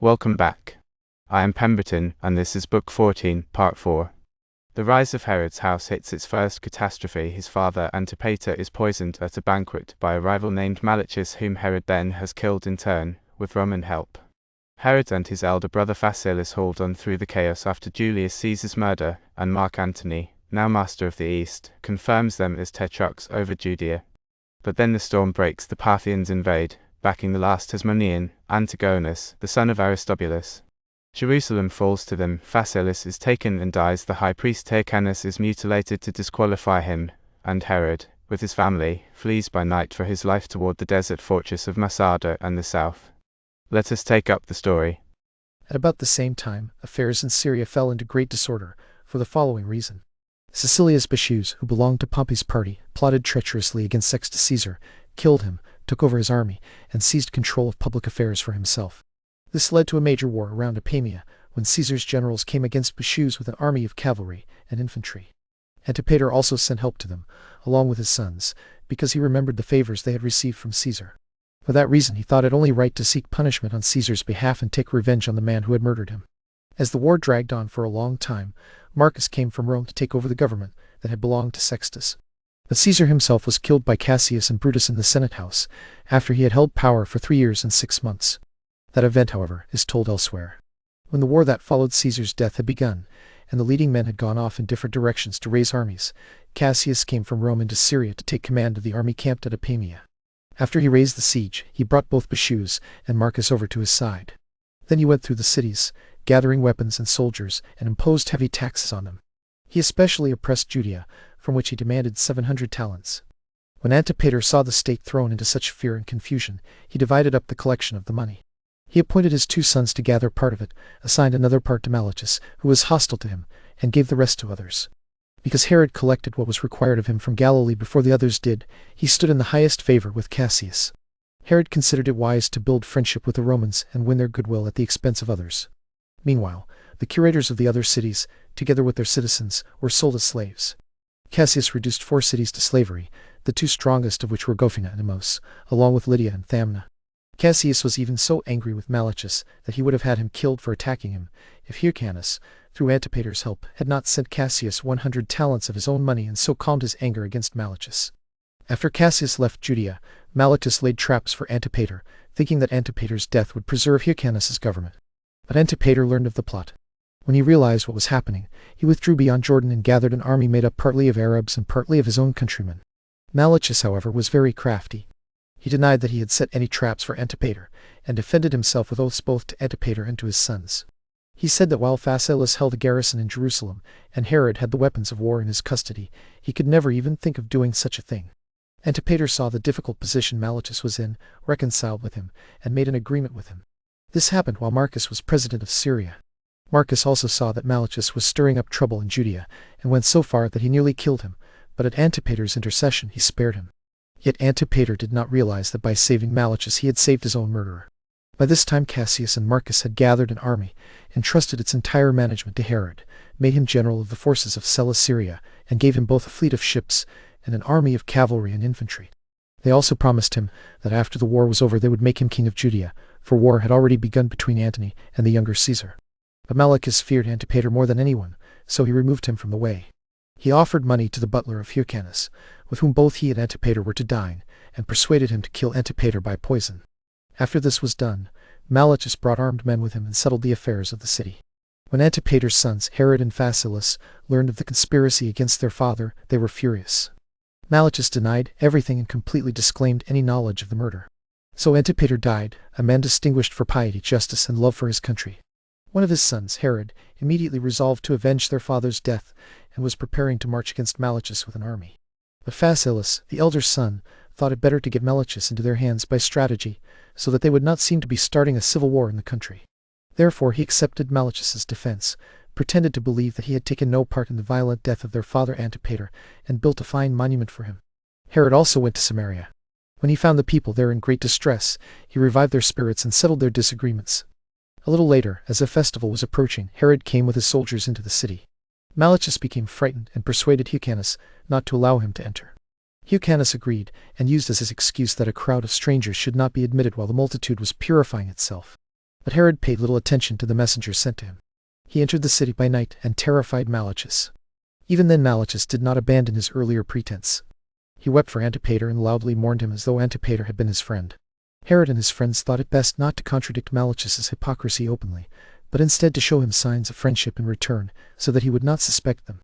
Welcome back. I am Pemberton, and this is Book 14, Part 4. The rise of Herod's house hits its first catastrophe. His father, Antipater, is poisoned at a banquet by a rival named Malachus, whom Herod then has killed in turn, with Roman help. Herod and his elder brother Phasaelus hold on through the chaos after Julius Caesar's murder, and Mark Antony, now master of the East, confirms them as Tetrarchs over Judea. But then the storm breaks. The Parthians invade, backing the last Hasmonean, Antigonus, the son of Aristobulus. Jerusalem falls to them. Phasaelus is taken and dies. The high priest Hyrcanus is mutilated to disqualify him, and Herod, with his family, flees by night for his life toward the desert fortress of Masada and the south. Let us take up the story. At about the same time, affairs in Syria fell into great disorder, for the following reason. Caecilius Bassus, who belonged to Pompey's party, plotted treacherously against Sextus Caesar, killed him, took over his army, and seized control of public affairs for himself. This led to a major war around Apamia, when Caesar's generals came against Bassus with an army of cavalry and infantry. Antipater also sent help to them, along with his sons, because he remembered the favors they had received from Caesar. For that reason he thought it only right to seek punishment on Caesar's behalf and take revenge on the man who had murdered him. As the war dragged on for a long time, Marcus came from Rome to take over the government that had belonged to Sextus. But Caesar himself was killed by Cassius and Brutus in the Senate house, after he had held power for 3 years and 6 months. That event, however, is told elsewhere. When the war that followed Caesar's death had begun, and the leading men had gone off in different directions to raise armies, Cassius came from Rome into Syria to take command of the army camped at Apamia. After he raised the siege, he brought both Bassus and Marcus over to his side. Then he went through the cities, gathering weapons and soldiers, and imposed heavy taxes on them. He especially oppressed Judea, from which he demanded 700 talents. When Antipater saw the state thrown into such fear and confusion, he divided up the collection of the money. He appointed his 2 sons to gather part of it, assigned another part to Malachus, who was hostile to him, and gave the rest to others. Because Herod collected what was required of him from Galilee before the others did, he stood in the highest favor with Cassius. Herod considered it wise to build friendship with the Romans and win their goodwill at the expense of others. Meanwhile, the curators of the other cities, together with their citizens, were sold as slaves. Cassius reduced 4 cities to slavery, the 2 strongest of which were Gophina and Emos, along with Lydia and Thamna. Cassius was even so angry with Malachus that he would have had him killed for attacking him, if Hyrcanus, through Antipater's help, had not sent Cassius 100 talents of his own money and so calmed his anger against Malachus. After Cassius left Judea, Malachus laid traps for Antipater, thinking that Antipater's death would preserve Hyrcanus's government. But Antipater learned of the plot. When he realized what was happening, he withdrew beyond Jordan and gathered an army made up partly of Arabs and partly of his own countrymen. Malachus, however, was very crafty. He denied that he had set any traps for Antipater, and defended himself with oaths both to Antipater and to his sons. He said that while Phasaelus held a garrison in Jerusalem, and Herod had the weapons of war in his custody, he could never even think of doing such a thing. Antipater saw the difficult position Malachus was in, reconciled with him, and made an agreement with him. This happened while Marcus was president of Syria. Marcus also saw that Malachus was stirring up trouble in Judea, and went so far that he nearly killed him, but at Antipater's intercession he spared him. Yet Antipater did not realize that by saving Malachus he had saved his own murderer. By this time Cassius and Marcus had gathered an army, entrusted its entire management to Herod, made him general of the forces of Celesyria, and gave him both a fleet of ships and an army of cavalry and infantry. They also promised him that after the war was over they would make him king of Judea, for war had already begun between Antony and the younger Caesar. But Malachus feared Antipater more than anyone, so he removed him from the way. He offered money to the butler of Hyrcanus, with whom both he and Antipater were to dine, and persuaded him to kill Antipater by poison. After this was done, Malachus brought armed men with him and settled the affairs of the city. When Antipater's sons, Herod and Phasaelus, learned of the conspiracy against their father, they were furious. Malachus denied everything and completely disclaimed any knowledge of the murder. So Antipater died, a man distinguished for piety, justice, and love for his country. One of his sons, Herod, immediately resolved to avenge their father's death, and was preparing to march against Malachus with an army. But Phasaelus, the elder son, thought it better to get Malachus into their hands by strategy, so that they would not seem to be starting a civil war in the country. Therefore he accepted Malachus's defense, pretended to believe that he had taken no part in the violent death of their father Antipater, and built a fine monument for him. Herod also went to Samaria. When he found the people there in great distress, he revived their spirits and settled their disagreements. A little later, as a festival was approaching, Herod came with his soldiers into the city. Malachus became frightened and persuaded Hyrcanus not to allow him to enter. Hyrcanus agreed, and used as his excuse that a crowd of strangers should not be admitted while the multitude was purifying itself. But Herod paid little attention to the messengers sent to him. He entered the city by night and terrified Malchus. Even then Malchus did not abandon his earlier pretense. He wept for Antipater and loudly mourned him as though Antipater had been his friend. Herod and his friends thought it best not to contradict Malchus's hypocrisy openly, but instead to show him signs of friendship in return, so that he would not suspect them.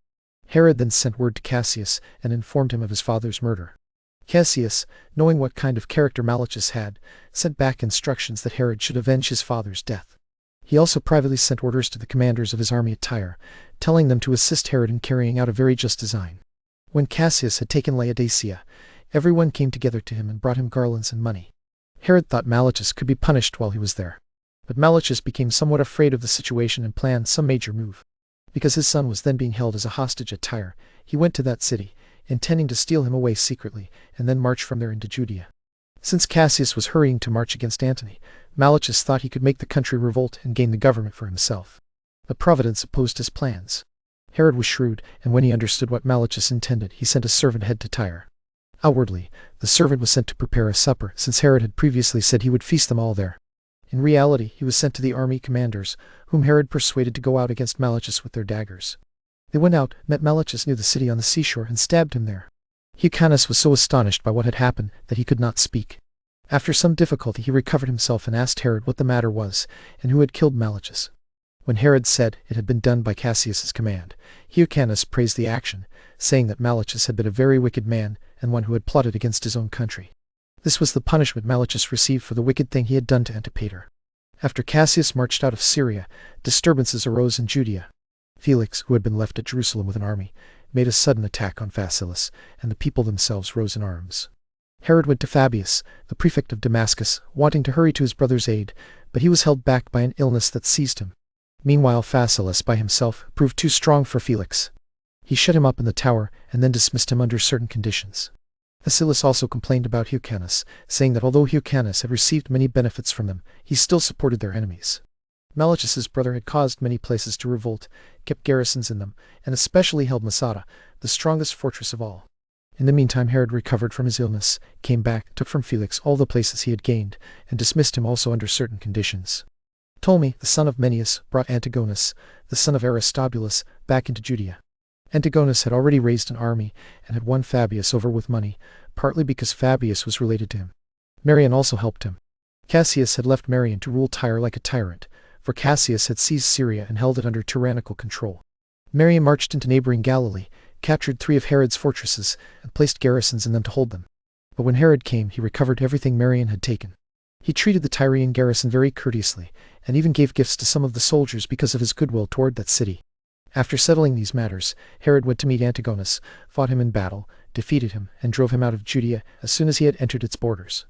Herod then sent word to Cassius and informed him of his father's murder. Cassius, knowing what kind of character Malchus had, sent back instructions that Herod should avenge his father's death. He also privately sent orders to the commanders of his army at Tyre, telling them to assist Herod in carrying out a very just design. When Cassius had taken Laodicea, everyone came together to him and brought him garlands and money. Herod thought Malchus could be punished while he was there. But Malchus became somewhat afraid of the situation and planned some major move. Because his son was then being held as a hostage at Tyre, he went to that city, intending to steal him away secretly, and then march from there into Judea. Since Cassius was hurrying to march against Antony, Malchus thought he could make the country revolt and gain the government for himself. But Providence opposed his plans. Herod was shrewd, and when he understood what Malchus intended, he sent a servant ahead to Tyre. Outwardly, the servant was sent to prepare a supper, since Herod had previously said he would feast them all there. In reality, he was sent to the army commanders, whom Herod persuaded to go out against Malchus with their daggers. They went out, met Malchus near the city on the seashore, and stabbed him there. Hyrcanus was so astonished by what had happened that he could not speak. After some difficulty he recovered himself and asked Herod what the matter was, and who had killed Malchus. When Herod said it had been done by Cassius's command, Hyrcanus praised the action, saying that Malchus had been a very wicked man, and one who had plotted against his own country. This was the punishment Malchus received for the wicked thing he had done to Antipater. After Cassius marched out of Syria, disturbances arose in Judea. Felix, who had been left at Jerusalem with an army, made a sudden attack on Phasaelus, and the people themselves rose in arms. Herod went to Flavius, the prefect of Damascus, wanting to hurry to his brother's aid, but he was held back by an illness that seized him. Meanwhile Phasaelus by himself proved too strong for Felix. He shut him up in the tower, and then dismissed him under certain conditions. Phasaelus also complained about Hyrcanus, saying that although Hyrcanus had received many benefits from them, he still supported their enemies. Malchus's brother had caused many places to revolt, kept garrisons in them, and especially held Masada, the strongest fortress of all. In the meantime Herod recovered from his illness, came back, took from Felix all the places he had gained, and dismissed him also under certain conditions. Ptolemy, the son of Menneus, brought Antigonus, the son of Aristobulus, back into Judea. Antigonus had already raised an army, and had won Flavius over with money, partly because Flavius was related to him. Marion also helped him. Cassius had left Marion to rule Tyre like a tyrant, for Cassius had seized Syria and held it under tyrannical control. Marion marched into neighboring Galilee, captured 3 of Herod's fortresses, and placed garrisons in them to hold them. But when Herod came, he recovered everything Marion had taken. He treated the Tyrian garrison very courteously, and even gave gifts to some of the soldiers because of his goodwill toward that city. After settling these matters, Herod went to meet Antigonus, fought him in battle, defeated him, and drove him out of Judea as soon as he had entered its borders.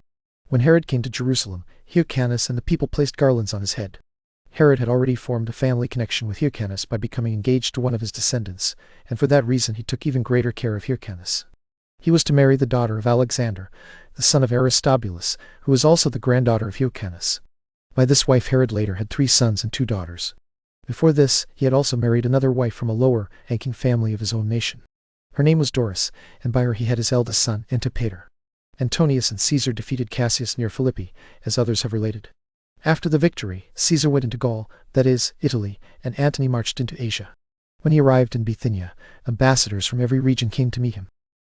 When Herod came to Jerusalem, Hyrcanus and the people placed garlands on his head. Herod had already formed a family connection with Hyrcanus by becoming engaged to one of his descendants, and for that reason he took even greater care of Hyrcanus. He was to marry the daughter of Alexander, the son of Aristobulus, who was also the granddaughter of Hyrcanus. By this wife Herod later had 3 sons and 2 daughters. Before this, he had also married another wife from a lower-ranking family of his own nation. Her name was Doris, and by her he had his eldest son, Antipater. Antonius and Caesar defeated Cassius near Philippi, as others have related. After the victory, Caesar went into Gaul, that is, Italy, and Antony marched into Asia. When he arrived in Bithynia, ambassadors from every region came to meet him.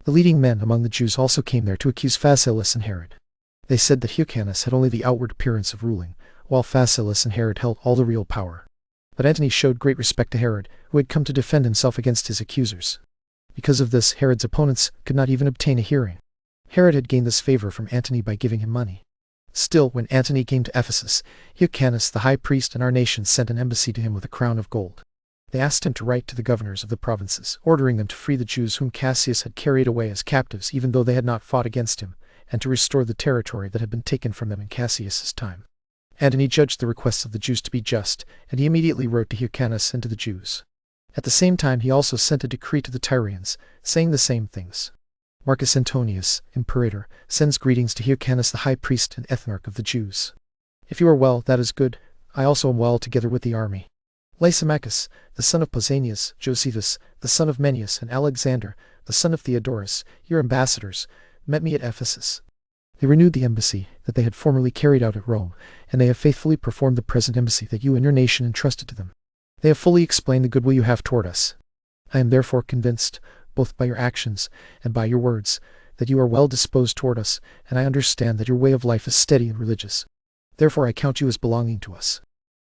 The leading men among the Jews also came there to accuse Phasaelus and Herod. They said that Hyrcanus had only the outward appearance of ruling, while Phasaelus and Herod held all the real power. But Antony showed great respect to Herod, who had come to defend himself against his accusers. Because of this, Herod's opponents could not even obtain a hearing. Herod had gained this favor from Antony by giving him money. Still, when Antony came to Ephesus, Hyrcanus the high priest and our nation sent an embassy to him with a crown of gold. They asked him to write to the governors of the provinces, ordering them to free the Jews whom Cassius had carried away as captives even though they had not fought against him, and to restore the territory that had been taken from them in Cassius's time. Antony judged the requests of the Jews to be just, and he immediately wrote to Hyrcanus and to the Jews. At the same time he also sent a decree to the Tyrians, saying the same things. Marcus Antonius, imperator, sends greetings to Hyrcanus the high priest and ethnarch of the Jews. If you are well, that is good. I also am well together with the army. Lysimachus, the son of Pausanias, Josephus, the son of Menneus, and Alexander, the son of Theodorus, your ambassadors, met me at Ephesus. They renewed the embassy that they had formerly carried out at Rome, and they have faithfully performed the present embassy that you and your nation entrusted to them. They have fully explained the goodwill you have toward us. I am therefore convinced, both by your actions and by your words, that you are well disposed toward us, and I understand that your way of life is steady and religious. Therefore I count you as belonging to us.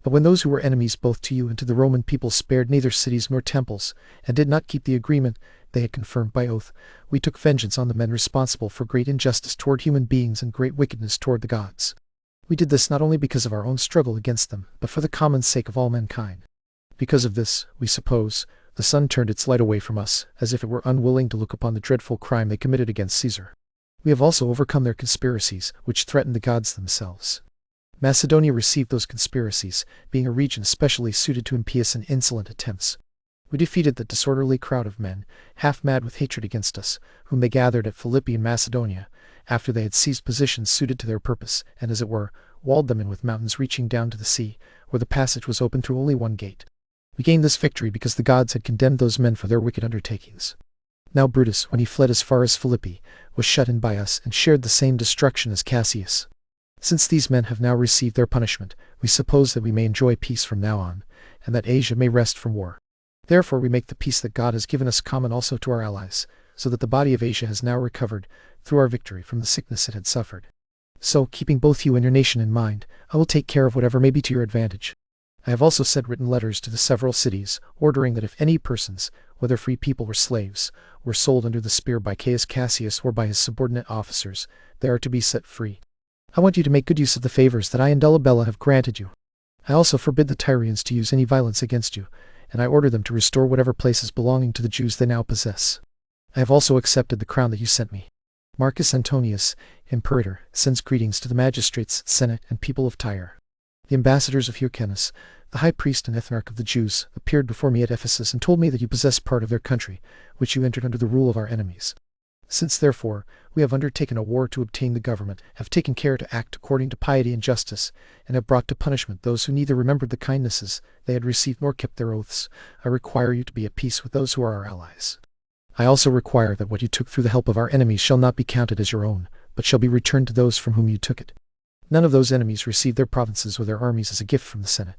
But when those who were enemies both to you and to the Roman people spared neither cities nor temples, and did not keep the agreement they had confirmed by oath, we took vengeance on the men responsible for great injustice toward human beings and great wickedness toward the gods. We did this not only because of our own struggle against them, but for the common sake of all mankind. Because of this, we suppose, the sun turned its light away from us, as if it were unwilling to look upon the dreadful crime they committed against Caesar. We have also overcome their conspiracies, which threatened the gods themselves. Macedonia received those conspiracies, being a region especially suited to impious and insolent attempts. We defeated the disorderly crowd of men, half mad with hatred against us, whom they gathered at Philippi in Macedonia, after they had seized positions suited to their purpose, and, as it were, walled them in with mountains reaching down to the sea, where the passage was open through only one gate. We gained this victory because the gods had condemned those men for their wicked undertakings. Now Brutus, when he fled as far as Philippi, was shut in by us and shared the same destruction as Cassius. Since these men have now received their punishment, we suppose that we may enjoy peace from now on, and that Asia may rest from war. Therefore we make the peace that God has given us common also to our allies, so that the body of Asia has now recovered, through our victory, from the sickness it had suffered. So, keeping both you and your nation in mind, I will take care of whatever may be to your advantage. I have also sent written letters to the several cities, ordering that if any persons, whether free people or slaves, were sold under the spear by Caius Cassius or by his subordinate officers, they are to be set free. I want you to make good use of the favors that I and Dolabella have granted you. I also forbid the Tyrians to use any violence against you, and I order them to restore whatever places belonging to the Jews they now possess. I have also accepted the crown that you sent me. Marcus Antonius, Imperator, sends greetings to the magistrates, senate, and people of Tyre. The ambassadors of Hyrcanus, the high priest and ethnarch of the Jews, appeared before me at Ephesus and told me that you possess part of their country, which you entered under the rule of our enemies. Since, therefore, we have undertaken a war to obtain the government, have taken care to act according to piety and justice, and have brought to punishment those who neither remembered the kindnesses they had received nor kept their oaths, I require you to be at peace with those who are our allies. I also require that what you took through the help of our enemies shall not be counted as your own, but shall be returned to those from whom you took it. None of those enemies received their provinces or their armies as a gift from the Senate.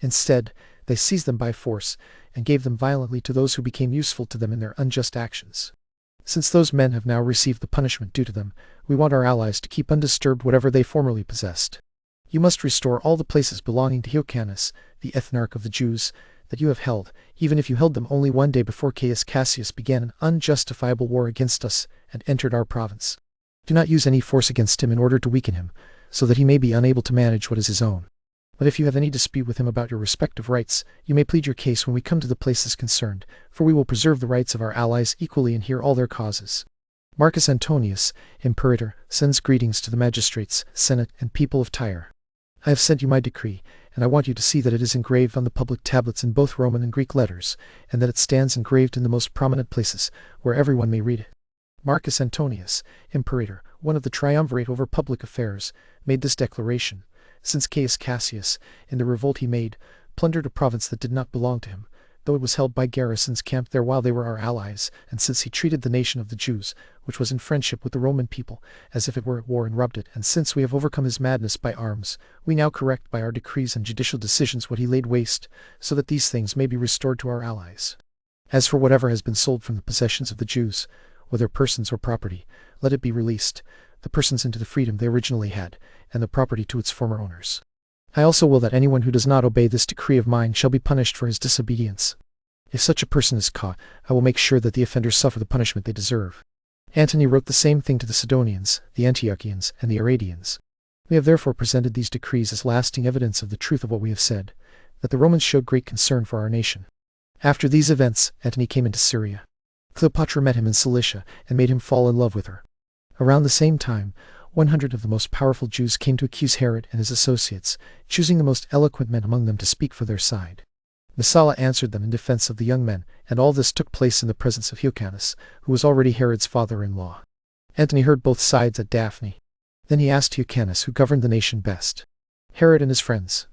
Instead, they seized them by force, and gave them violently to those who became useful to them in their unjust actions. Since those men have now received the punishment due to them, we want our allies to keep undisturbed whatever they formerly possessed. You must restore all the places belonging to Hyrcanus, the ethnarch of the Jews, that you have held, even if you held them only one day before Caius Cassius began an unjustifiable war against us and entered our province. Do not use any force against him in order to weaken him, so that he may be unable to manage what is his own. But if you have any dispute with him about your respective rights, you may plead your case when we come to the places concerned, for we will preserve the rights of our allies equally and hear all their causes. Marcus Antonius, Imperator, sends greetings to the magistrates, senate, and people of Tyre. I have sent you my decree, and I want you to see that it is engraved on the public tablets in both Roman and Greek letters, and that it stands engraved in the most prominent places, where everyone may read it. Marcus Antonius, Imperator, one of the triumvirate over public affairs, made this declaration: since Caius Cassius, in the revolt he made, plundered a province that did not belong to him, though it was held by garrisons camped there while they were our allies, and since he treated the nation of the Jews, which was in friendship with the Roman people, as if it were at war and robbed it, and since we have overcome his madness by arms, we now correct by our decrees and judicial decisions what he laid waste, so that these things may be restored to our allies. As for whatever has been sold from the possessions of the Jews, whether persons or property, let it be released, the persons into the freedom they originally had, and the property to its former owners. I also will that anyone who does not obey this decree of mine shall be punished for his disobedience. If such a person is caught, I will make sure that the offenders suffer the punishment they deserve. Antony wrote the same thing to the Sidonians, the Antiochians, and the Aradians. We have therefore presented these decrees as lasting evidence of the truth of what we have said, that the Romans showed great concern for our nation. After these events, Antony came into Syria. Cleopatra met him in Cilicia, and made him fall in love with her. Around the same time, 100 of the most powerful Jews came to accuse Herod and his associates, choosing the most eloquent men among them to speak for their side. Messala answered them in defense of the young men, and all this took place in the presence of Hyrcanus, who was already Herod's father-in-law. Antony heard both sides at Daphne. Then he asked Hyrcanus who governed the nation best, Herod and his friends.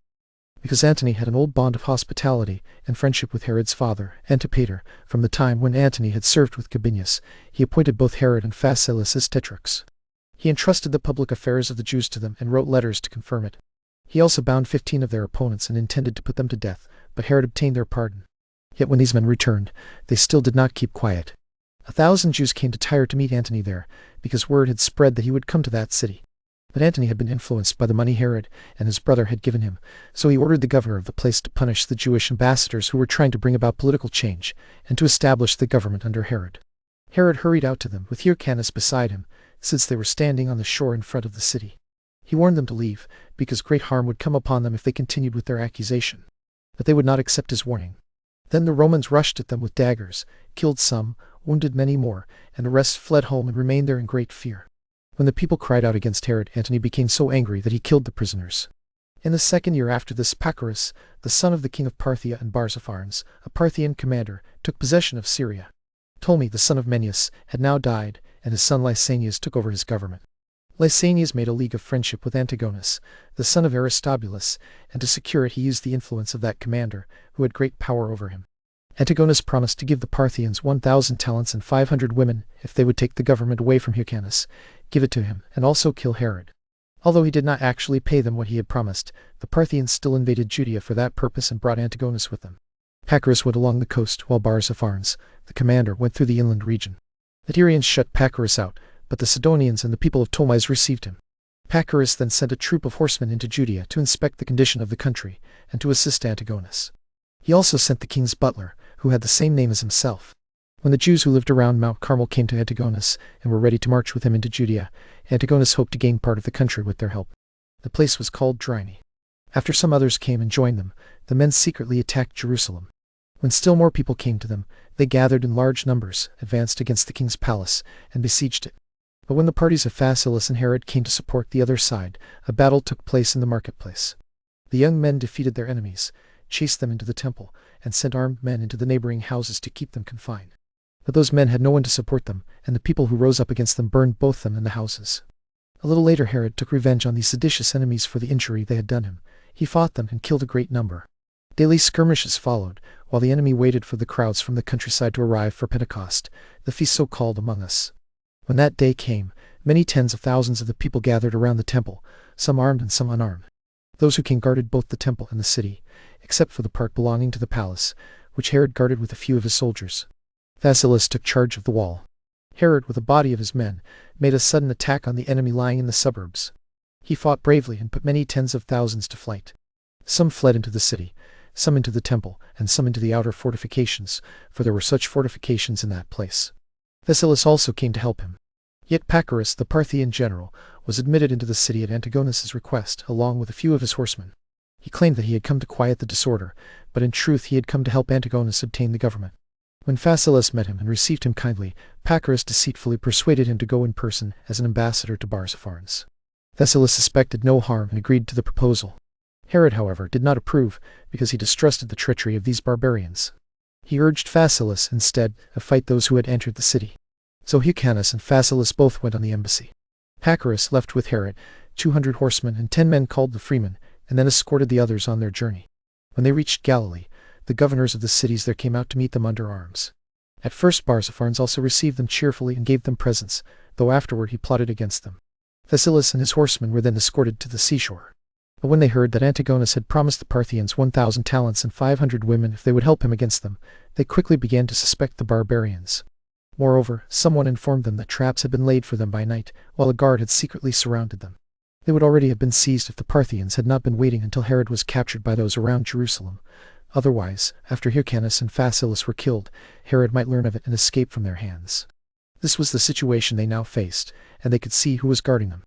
Because Antony had an old bond of hospitality and friendship with Herod's father, Antipater, from the time when Antony had served with Gabinius, he appointed both Herod and Phasaelus as Tetrarchs. He entrusted the public affairs of the Jews to them and wrote letters to confirm it. He also bound 15 of their opponents and intended to put them to death, but Herod obtained their pardon. Yet when these men returned, they still did not keep quiet. 1,000 Jews came to Tyre to meet Antony there, because word had spread that he would come to that city. But Antony had been influenced by the money Herod and his brother had given him, so he ordered the governor of the place to punish the Jewish ambassadors who were trying to bring about political change, and to establish the government under Herod. Herod hurried out to them, with Hyrcanus beside him, since they were standing on the shore in front of the city. He warned them to leave, because great harm would come upon them if they continued with their accusation. But they would not accept his warning. Then the Romans rushed at them with daggers, killed some, wounded many more, and the rest fled home and remained there in great fear. When the people cried out against Herod, Antony became so angry that he killed the prisoners. In the 2nd year after this, Pacorus, the son of the king of Parthia and Barzapharnes, a Parthian commander, took possession of Syria. Ptolemy, the son of Menneus, had now died, and his son Lysanias took over his government. Lysanias made a league of friendship with Antigonus, the son of Aristobulus, and to secure it he used the influence of that commander, who had great power over him. Antigonus promised to give the Parthians 1,000 talents and 500 women if they would take the government away from Hyrcanus, give it to him, and also kill Herod. Although he did not actually pay them what he had promised, the Parthians still invaded Judea for that purpose and brought Antigonus with them. Pacorus went along the coast, while Barzapharnes, the commander, went through the inland region. The Tyrians shut Pacorus out, but the Sidonians and the people of Ptolemais received him. Pacorus then sent a troop of horsemen into Judea to inspect the condition of the country, and to assist Antigonus. He also sent the king's butler, who had the same name as himself. When the Jews who lived around Mount Carmel came to Antigonus, and were ready to march with him into Judea, Antigonus hoped to gain part of the country with their help. The place was called Dryne. After some others came and joined them, the men secretly attacked Jerusalem. When still more people came to them, they gathered in large numbers, advanced against the king's palace, and besieged it. But when the parties of Phasaelus and Herod came to support the other side, a battle took place in the marketplace. The young men defeated their enemies, chased them into the temple, and sent armed men into the neighboring houses to keep them confined. But those men had no one to support them, and the people who rose up against them burned both them and the houses. A little later Herod took revenge on these seditious enemies for the injury they had done him. He fought them and killed a great number. Daily skirmishes followed, while the enemy waited for the crowds from the countryside to arrive for Pentecost, the feast so called among us. When that day came, many tens of thousands of the people gathered around the temple, some armed and some unarmed. Those who came guarded both the temple and the city, except for the part belonging to the palace, which Herod guarded with a few of his soldiers. Phasaelus took charge of the wall. Herod, with a body of his men, made a sudden attack on the enemy lying in the suburbs. He fought bravely and put many tens of thousands to flight. Some fled into the city, some into the temple, and some into the outer fortifications, for there were such fortifications in that place. Phasaelus also came to help him. Yet Pacorus, the Parthian general, was admitted into the city at Antigonus's request, along with a few of his horsemen. He claimed that he had come to quiet the disorder, but in truth he had come to help Antigonus obtain the government. When Phasaelus met him and received him kindly, Pacorus deceitfully persuaded him to go in person as an ambassador to Barzapharnes. Phasaelus suspected no harm and agreed to the proposal. Herod, however, did not approve, because he distrusted the treachery of these barbarians. He urged Phasaelus, instead, to fight those who had entered the city. So Hyrcanus and Phasaelus both went on the embassy. Pacorus left with Herod 200 horsemen and 10 men called the freemen, and then escorted the others on their journey. When they reached Galilee, the governors of the cities there came out to meet them under arms. At first Barzapharnes also received them cheerfully and gave them presents, though afterward he plotted against them. Phasaelus and his horsemen were then escorted to the seashore. But when they heard that Antigonus had promised the Parthians 1,000 talents and 500 women if they would help him against them, they quickly began to suspect the barbarians. Moreover, someone informed them that traps had been laid for them by night, while a guard had secretly surrounded them. They would already have been seized if the Parthians had not been waiting until Herod was captured by those around Jerusalem. Otherwise, after Hyrcanus and Phasaelus were killed, Herod might learn of it and escape from their hands. This was the situation they now faced, and they could see who was guarding them.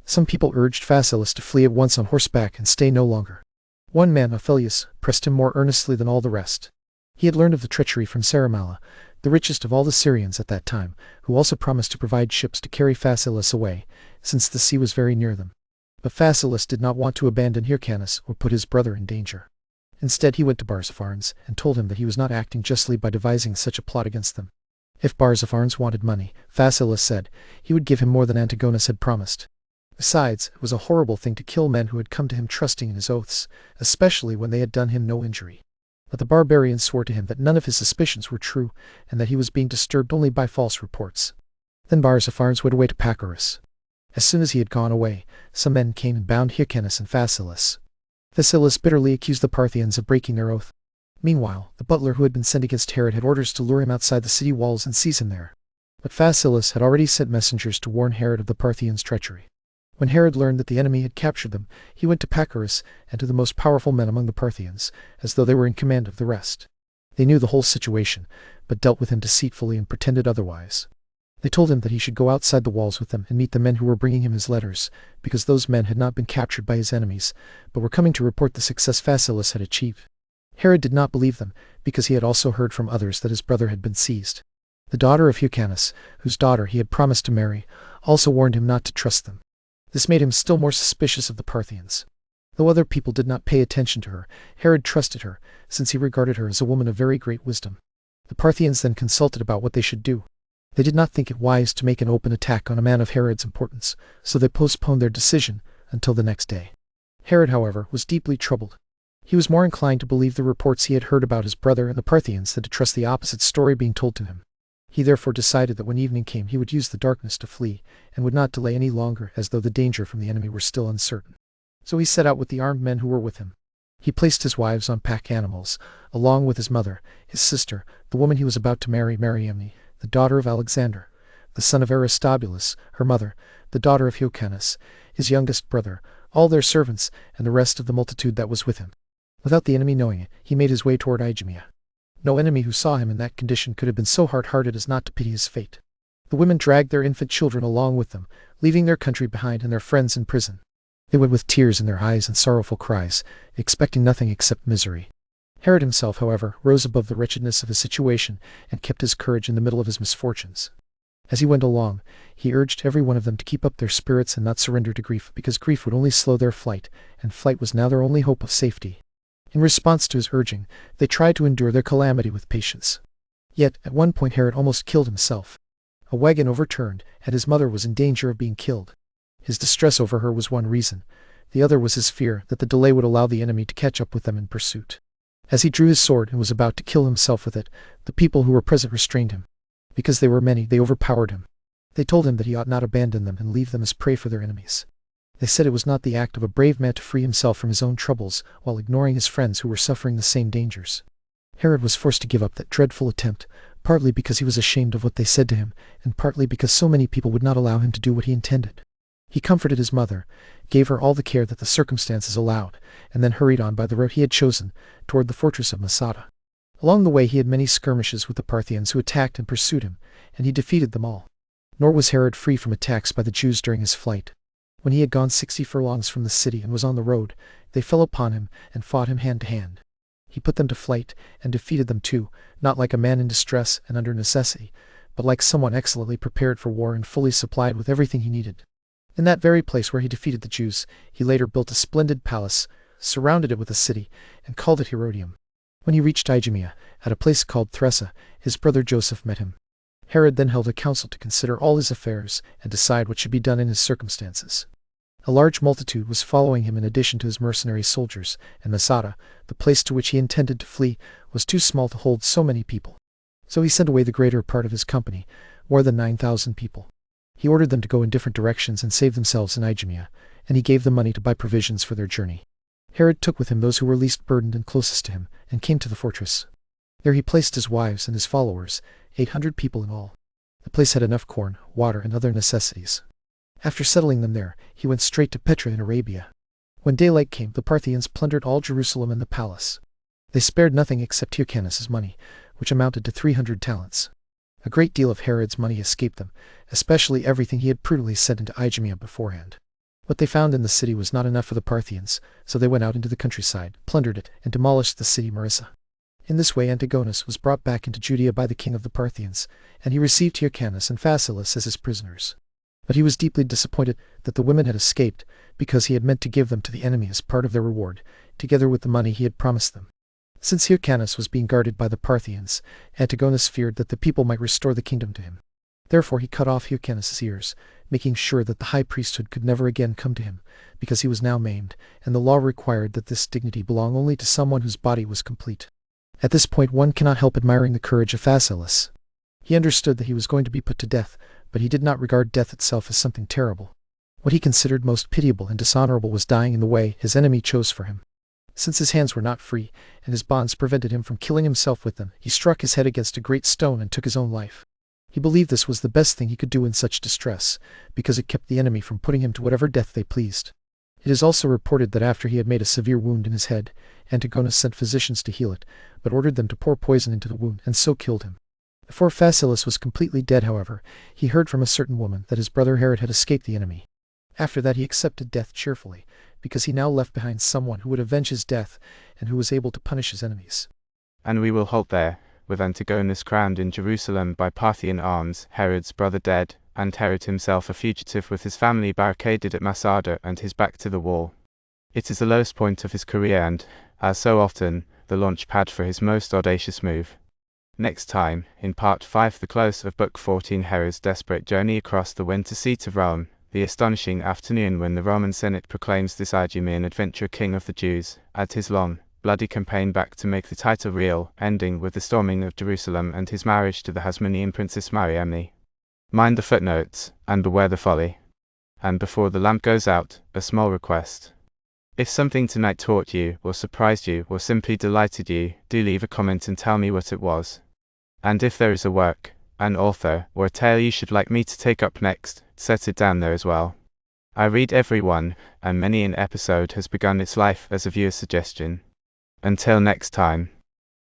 Some people urged Phasaelus to flee at once on horseback and stay no longer. One man, Flavius, pressed him more earnestly than all the rest. He had learned of the treachery from Saramalla, the richest of all the Syrians at that time, who also promised to provide ships to carry Phasaelus away, since the sea was very near them. But Phasaelus did not want to abandon Hyrcanus or put his brother in danger. Instead he went to Barzapharnes and told him that he was not acting justly by devising such a plot against them. If Barzapharnes wanted money, Phasaelus said, he would give him more than Antigonus had promised. Besides, it was a horrible thing to kill men who had come to him trusting in his oaths, especially when they had done him no injury. But the barbarians swore to him that none of his suspicions were true, and that he was being disturbed only by false reports. Then Barzapharnes went away to Pacorus. As soon as he had gone away, some men came and bound Hyrcanus and Phasaelus. Phasaelus bitterly accused the Parthians of breaking their oath. Meanwhile, the butler who had been sent against Herod had orders to lure him outside the city walls and seize him there. But Phasaelus had already sent messengers to warn Herod of the Parthians' treachery. When Herod learned that the enemy had captured them, he went to Pacorus and to the most powerful men among the Parthians, as though they were in command of the rest. They knew the whole situation, but dealt with him deceitfully and pretended otherwise. They told him that he should go outside the walls with them and meet the men who were bringing him his letters, because those men had not been captured by his enemies, but were coming to report the success Phasaelus had achieved. Herod did not believe them, because he had also heard from others that his brother had been seized. The daughter of Hyrcanus, whose daughter he had promised to marry, also warned him not to trust them. This made him still more suspicious of the Parthians. Though other people did not pay attention to her, Herod trusted her, since he regarded her as a woman of very great wisdom. The Parthians then consulted about what they should do. They did not think it wise to make an open attack on a man of Herod's importance, so they postponed their decision until the next day. Herod, however, was deeply troubled. He was more inclined to believe the reports he had heard about his brother and the Parthians than to trust the opposite story being told to him. He therefore decided that when evening came he would use the darkness to flee, and would not delay any longer, as though the danger from the enemy were still uncertain. So he set out with the armed men who were with him. He placed his wives on pack animals, along with his mother, his sister, the woman he was about to marry, Mariamne, the daughter of Alexander, the son of Aristobulus, her mother, the daughter of Hyrcanus, his youngest brother, all their servants, and the rest of the multitude that was with him. Without the enemy knowing it, he made his way toward Idumea. No enemy who saw him in that condition could have been so hard-hearted as not to pity his fate. The women dragged their infant children along with them, leaving their country behind and their friends in prison. They went with tears in their eyes and sorrowful cries, expecting nothing except misery. Herod himself, however, rose above the wretchedness of his situation and kept his courage in the middle of his misfortunes. As he went along, he urged every one of them to keep up their spirits and not surrender to grief, because grief would only slow their flight, and flight was now their only hope of safety. In response to his urging, they tried to endure their calamity with patience. Yet, at one point Herod almost killed himself. A wagon overturned, and his mother was in danger of being killed. His distress over her was one reason. The other was his fear that the delay would allow the enemy to catch up with them in pursuit. As he drew his sword and was about to kill himself with it, the people who were present restrained him. Because they were many, they overpowered him. They told him that he ought not abandon them and leave them as prey for their enemies. They said it was not the act of a brave man to free himself from his own troubles, while ignoring his friends who were suffering the same dangers. Herod was forced to give up that dreadful attempt, partly because he was ashamed of what they said to him, and partly because so many people would not allow him to do what he intended. He comforted his mother, gave her all the care that the circumstances allowed, and then hurried on by the route he had chosen, toward the fortress of Masada. Along the way he had many skirmishes with the Parthians who attacked and pursued him, and he defeated them all. Nor was Herod free from attacks by the Jews during his flight. When he had gone 60 furlongs from the city and was on the road, they fell upon him and fought him hand to hand. He put them to flight, and defeated them too, not like a man in distress and under necessity, but like someone excellently prepared for war and fully supplied with everything he needed. In that very place where he defeated the Jews, he later built a splendid palace, surrounded it with a city, and called it Herodium. When he reached Idumea, at a place called Thressa, his brother Joseph met him. Herod then held a council to consider all his affairs and decide what should be done in his circumstances. A large multitude was following him in addition to his mercenary soldiers, and Masada, the place to which he intended to flee, was too small to hold so many people. So he sent away the greater part of his company, more than 9,000 people. He ordered them to go in different directions and save themselves in Idumea, and he gave them money to buy provisions for their journey. Herod took with him those who were least burdened and closest to him, and came to the fortress. There he placed his wives and his followers, 800 people in all. The place had enough corn, water, and other necessities. After settling them there, he went straight to Petra in Arabia. When daylight came, the Parthians plundered all Jerusalem and the palace. They spared nothing except Hyrcanus' money, which amounted to 300 talents. A great deal of Herod's money escaped them, especially everything he had prudently sent into Idumea beforehand. What they found in the city was not enough for the Parthians, so they went out into the countryside, plundered it, and demolished the city Marissa. In this way Antigonus was brought back into Judea by the king of the Parthians, and he received Hyrcanus and Phasaelus as his prisoners. But he was deeply disappointed that the women had escaped, because he had meant to give them to the enemy as part of their reward, together with the money he had promised them. Since Hyrcanus was being guarded by the Parthians, Antigonus feared that the people might restore the kingdom to him. Therefore he cut off Hyrcanus' ears, making sure that the high priesthood could never again come to him, because he was now maimed, and the law required that this dignity belong only to someone whose body was complete. At this point one cannot help admiring the courage of Phasaelus. He understood that he was going to be put to death, but he did not regard death itself as something terrible. What he considered most pitiable and dishonorable was dying in the way his enemy chose for him. Since his hands were not free, and his bonds prevented him from killing himself with them, he struck his head against a great stone and took his own life. He believed this was the best thing he could do in such distress, because it kept the enemy from putting him to whatever death they pleased. It is also reported that after he had made a severe wound in his head, Antigonus sent physicians to heal it, but ordered them to pour poison into the wound, and so killed him. Before Phasaelus was completely dead, however, he heard from a certain woman that his brother Herod had escaped the enemy. After that he accepted death cheerfully, because he now left behind someone who would avenge his death, and who was able to punish his enemies. And we will halt there, with Antigonus crowned in Jerusalem by Parthian arms, Herod's brother dead, and Herod himself a fugitive with his family barricaded at Masada and his back to the wall. It is the lowest point of his career and, as so often, the launch pad for his most audacious move. Next time, in Part 5, the close of Book 14, Herod's desperate journey across the winter seat of Rome, the astonishing afternoon when the Roman Senate proclaims this Idumean adventurer king of the Jews, adds his long, bloody campaign back to make the title real, ending with the storming of Jerusalem and his marriage to the Hasmonean princess Mariamne. Mind the footnotes, and beware the folly. And before the lamp goes out, a small request. If something tonight taught you, or surprised you, or simply delighted you, do leave a comment and tell me what it was. And if there is a work, an author, or a tale you should like me to take up next, set it down there as well. I read every one, and many an episode has begun its life as a viewer suggestion. Until next time.